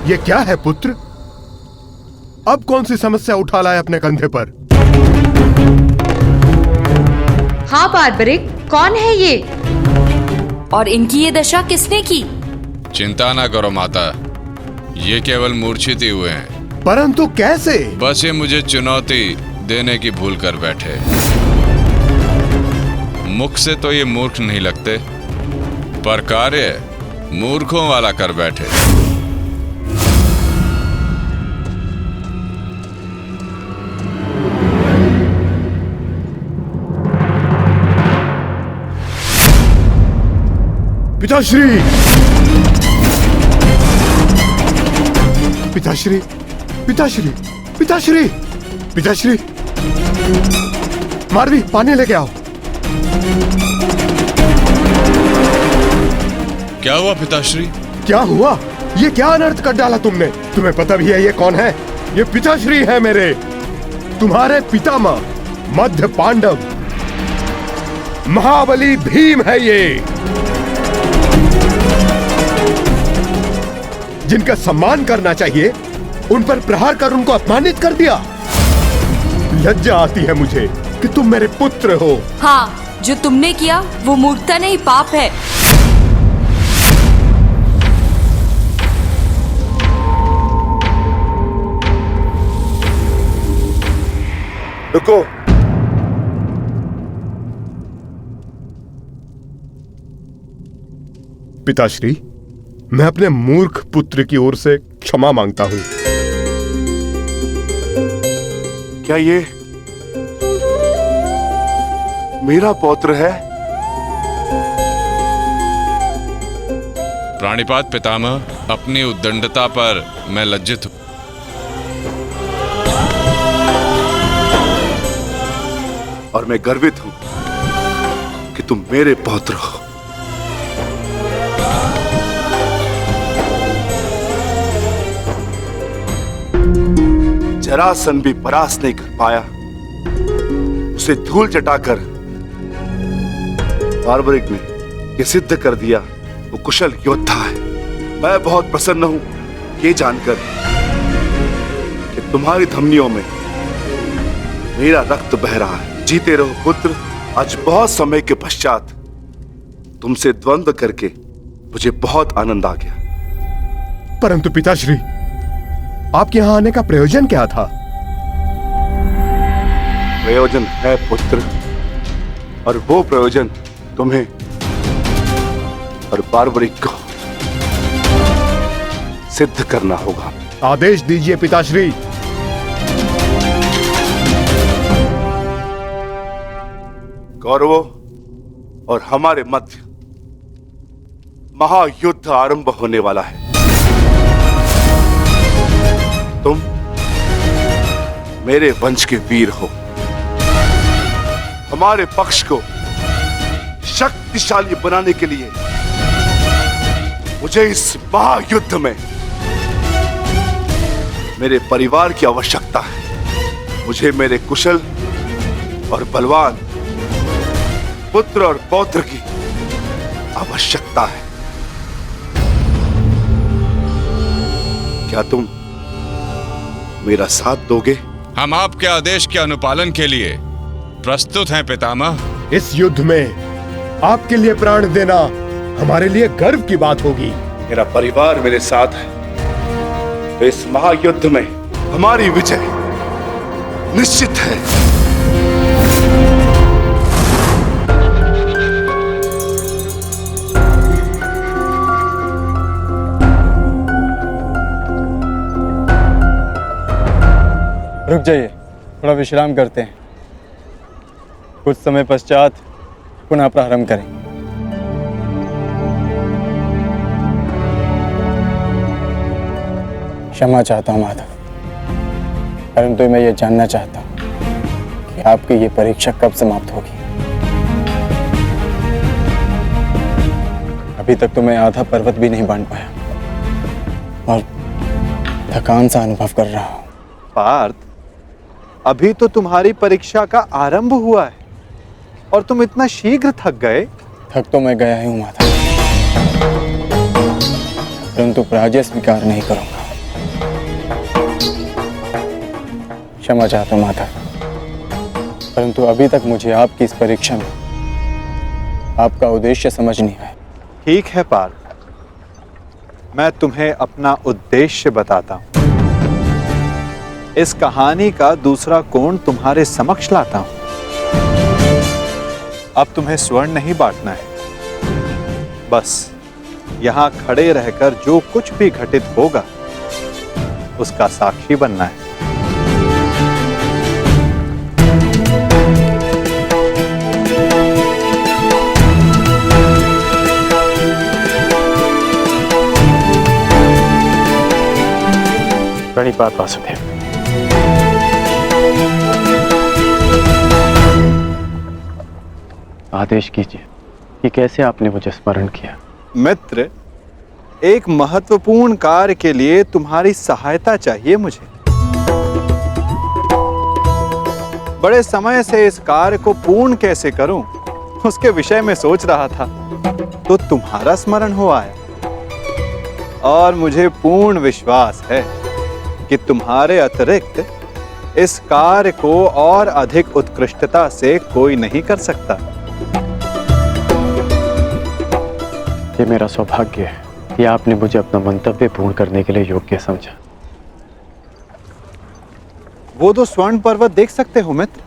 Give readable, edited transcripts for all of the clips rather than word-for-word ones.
ये क्या है पुत्र? अब कौन सी समस्या उठा लाए अपने कंधे पर? हाँ बार्बरिक, कौन है ये? और इनकी ये दशा किसने की? चिंता ना करो माता, ये केवल मूर्छित ही हुए हैं। परंतु कैसे? बस ये मुझे चुनौती देने की भूल कर बैठे। मुख से तो ये मूर्ख नहीं लगते, पर कार्य मूर्खों वाला कर बैठे। पिताश्री! पिताश्री! पिताश्री! पिताश्री! पिताश्री! मारवी, पानी लेके आओ। क्या हुआ पिताश्री? क्या हुआ? ये क्या अनर्थ कर डाला तुमने? तुम्हें पता भी है ये कौन है? ये पिताश्री है मेरे, तुम्हारे पितामह मध्य पांडव महाबली भीम है ये, जिनका सम्मान करना चाहिए उन पर प्रहार कर उनको अपमानित कर दिया। लज्जा आती है मुझे कि तुम मेरे पुत्र हो। हाँ, जो तुमने किया वो मूर्खता नहीं, पाप है। रुको। पिताश्री, मैं अपने मूर्ख पुत्र की ओर से क्षमा मांगता हूं। क्या ये मेरा पौत्र है? प्राणिपात पितामह, अपनी उद्दंडता पर मैं लज्जित हूं। और मैं गर्वित हूं कि तुम मेरे पौत्र हो। जरासंध भी परास्त नहीं कर पाया, उसे धूल चटाकर बार्बरिक ने यह सिद्ध कर दिया वो कुशल योद्धा है। मैं बहुत प्रसन्न हूं ये जानकर कि तुम्हारी धमनियों में मेरा रक्त बह रहा है। जीते रहो पुत्र। आज बहुत समय के पश्चात तुमसे द्वंद्व करके मुझे बहुत आनंद आ गया। परंतु पिताश्री, आपके यहां आने का प्रयोजन क्या था? प्रयोजन है पुत्र, और वो प्रयोजन तुम्हें और बार्बरिक को सिद्ध करना होगा। आदेश दीजिए पिताश्री। कौरवों और हमारे मध्य महायुद्ध आरंभ होने वाला है। तुम मेरे वंश के वीर हो। हमारे पक्ष को शक्तिशाली बनाने के लिए मुझे इस महायुद्ध में मेरे परिवार की आवश्यकता है। मुझे मेरे कुशल और बलवान पुत्र और पौत्र की आवश्यकता है। क्या तुम मेरा साथ दोगे? हम आपके आदेश के अनुपालन के लिए प्रस्तुत हैं पितामह। इस युद्ध में आपके लिए प्राण देना हमारे लिए गर्व की बात होगी। मेरा परिवार मेरे साथ है, तो इस महायुद्ध में हमारी विजय निश्चित है। रुक जाइए, थोड़ा विश्राम करते हैं। कुछ समय पश्चात पुनः प्रारंभ करें। क्षमा चाहता हूं माधव, परंतु मैं ये जानना चाहता हूं कि आपकी ये परीक्षा कब समाप्त होगी। अभी तक तो मैं आधा पर्वत भी नहीं बांध पाया और थकान सा अनुभव कर रहा हूं। पार्थ, अभी तो तुम्हारी परीक्षा का आरंभ हुआ है और तुम इतना शीघ्र थक गए। थक तो मैं गया ही हूं माधव, परंतु पराजय स्वीकार नहीं करूंगा। क्षमा चाहता हूँ माता, परंतु अभी तक मुझे आपकी इस परीक्षा में आपका उद्देश्य समझ नहीं आया। ठीक है पार्थ, मैं तुम्हें अपना उद्देश्य बताता हूं। इस कहानी का दूसरा कोण तुम्हारे समक्ष लाता हूं। अब तुम्हें स्वर्ण नहीं बांटना है, बस यहां खड़े रहकर जो कुछ भी घटित होगा उसका साक्षी बनना है। प्रणिपात वासुदेव। आदेश कीजिए कि कैसे आपने मुझे स्मरण किया। मित्र, एक महत्वपूर्ण कार्य के लिए तुम्हारी सहायता चाहिए मुझे। बड़े समय से इस कार्य को पूर्ण कैसे करूं, उसके विषय में सोच रहा था, तो तुम्हारा स्मरण हो आया। और मुझे पूर्ण विश्वास है कि तुम्हारे अतिरिक्त इस कार्य को और अधिक उत्कृष्टता से कोई नहीं कर सकता। ये मेरा सौभाग्य है कि आपने मुझे अपना मंतव्य पूर्ण करने के लिए योग्य समझा। वो तो स्वर्ण पर्वत देख सकते हो मित्र।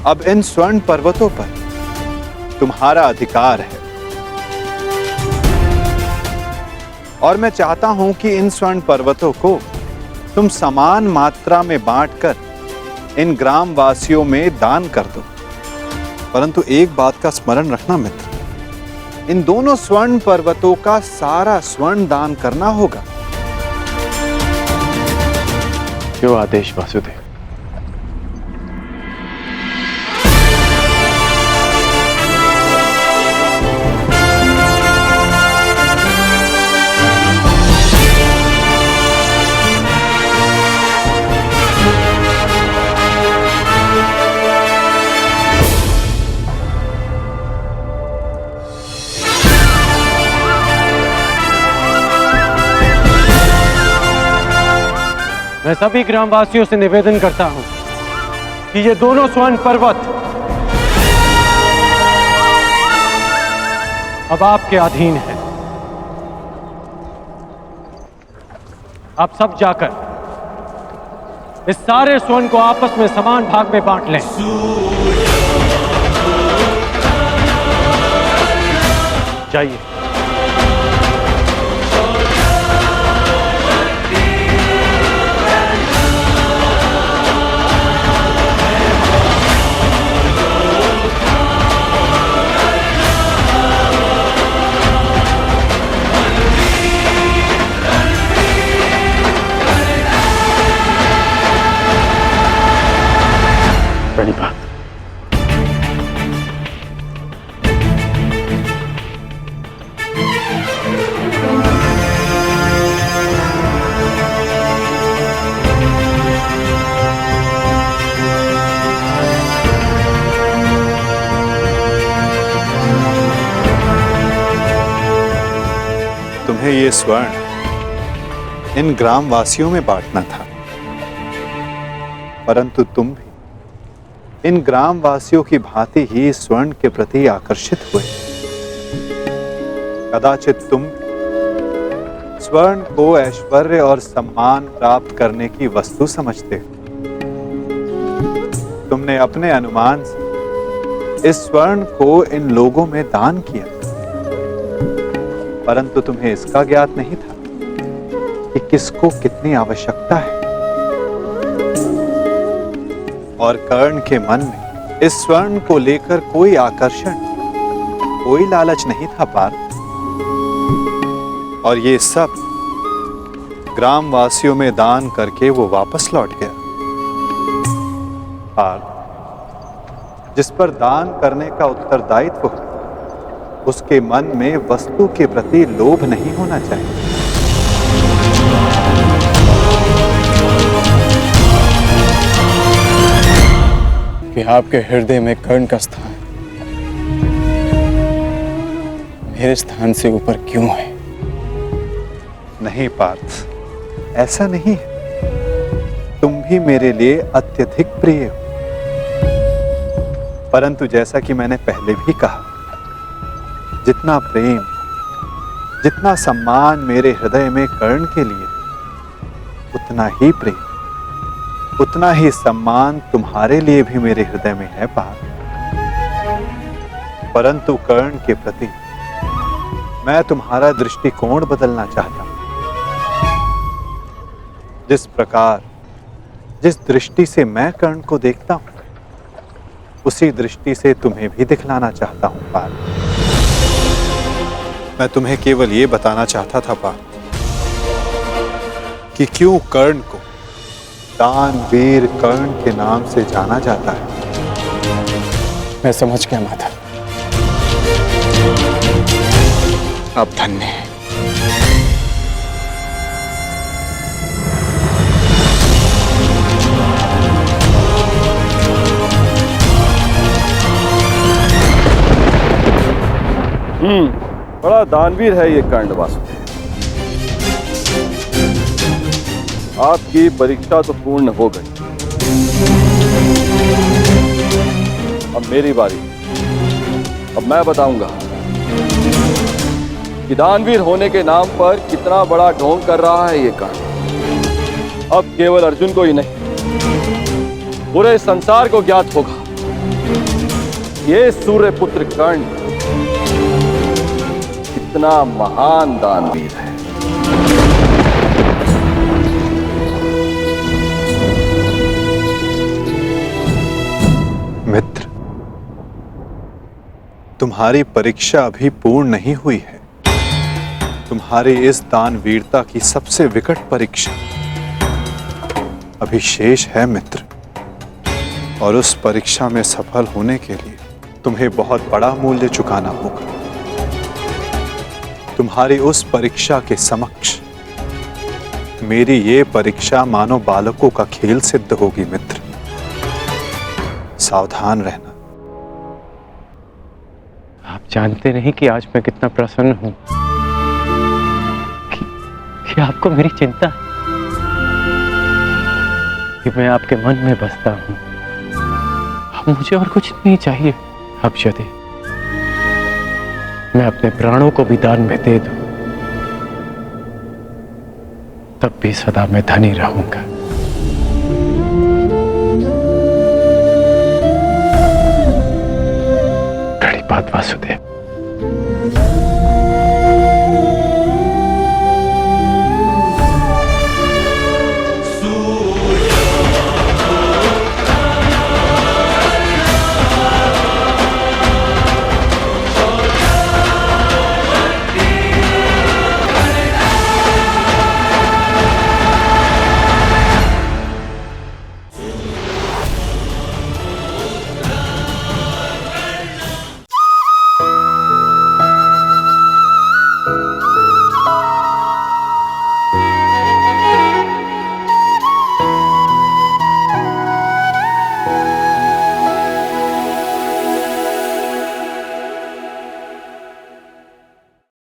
अब इन स्वर्ण पर्वतों पर तुम्हारा अधिकार है, और मैं चाहता हूं कि इन स्वर्ण पर्वतों को तुम समान मात्रा में बांटकर इन ग्राम वासियों में दान कर दो। परंतु एक बात का स्मरण रखना मित्र, इन दोनों स्वर्ण पर्वतों का सारा स्वर्ण दान करना होगा। जो आदेश वासुदेव। मैं सभी ग्रामवासियों से निवेदन करता हूं कि ये दोनों स्वर्ण पर्वत अब आपके अधीन है। आप सब जाकर इस सारे स्वर्ण को आपस में समान भाग में बांट लें। जाइए। प्रणिपात। तुम्हें ये स्वर्ण इन ग्रामवासियों में बांटना था, परंतु तुम भी इन ग्रामवासियों की भांति ही स्वर्ण के प्रति आकर्षित हुए। कदाचित तुम स्वर्ण को ऐश्वर्य और सम्मान प्राप्त करने की वस्तु समझते हो। तुमने अपने अनुमान से इस स्वर्ण को इन लोगों में दान किया, परंतु तुम्हें इसका ज्ञात नहीं था कि किसको कितनी आवश्यकता है। और कर्ण के मन में इस स्वर्ण को लेकर कोई आकर्षण, कोई लालच नहीं था पार्थ। और ये सब ग्रामवासियों में दान करके वो वापस लौट गया। पार्थ, जिस पर दान करने का उत्तरदायित्व हो, उसके मन में वस्तु के प्रति लोभ नहीं होना चाहिए। कि आपके हृदय में कर्ण का स्थान मेरे स्थान से ऊपर क्यों है? नहीं पार्थ, ऐसा नहीं है। तुम भी मेरे लिए अत्यधिक प्रिय हो, परंतु जैसा कि मैंने पहले भी कहा, जितना प्रेम, जितना सम्मान मेरे हृदय में कर्ण के लिए, उतना ही प्रेम, उतना ही सम्मान तुम्हारे लिए भी मेरे हृदय में है पार्थ। परंतु कर्ण के प्रति मैं तुम्हारा दृष्टिकोण बदलना चाहता हूं। जिस प्रकार, जिस दृष्टि से मैं कर्ण को देखता हूं, उसी दृष्टि से तुम्हें भी दिखलाना चाहता हूं पार्थ। मैं तुम्हें केवल ये बताना चाहता था पार्थ कि क्यों कर्ण को दानवीर कर्ण के नाम से जाना जाता है। मैं समझ गया माता, आप धन्य हैं। बड़ा दानवीर है ये कर्ण वासुदेव। आपकी परीक्षा तो पूर्ण हो गई, अब मेरी बारी। अब मैं बताऊंगा कि दानवीर होने के नाम पर कितना बड़ा ढोंग कर रहा है ये कर्ण। अब केवल अर्जुन को ही नहीं, पूरे संसार को ज्ञात होगा ये सूर्यपुत्र कर्ण कितना महान दानवीर है। मित्र, तुम्हारी परीक्षा अभी पूर्ण नहीं हुई है। तुम्हारी इस दानवीरता की सबसे विकट परीक्षा अभी शेष है मित्र, और उस परीक्षा में सफल होने के लिए तुम्हें बहुत बड़ा मूल्य चुकाना होगा। तुम्हारी उस परीक्षा के समक्ष मेरी ये परीक्षा मानो बालकों का खेल सिद्ध होगी मित्र। सावधान रहना। आप जानते नहीं कि आज मैं कितना प्रसन्न हूं कि आपको मेरी चिंता है, कि मैं आपके मन में बसता हूं। अब मुझे और कुछ नहीं चाहिए। अब यदि मैं अपने प्राणों को भी दान में दे दूं, तब भी सदा मैं धनी रहूंगा। कड़ी बात वासुदेव।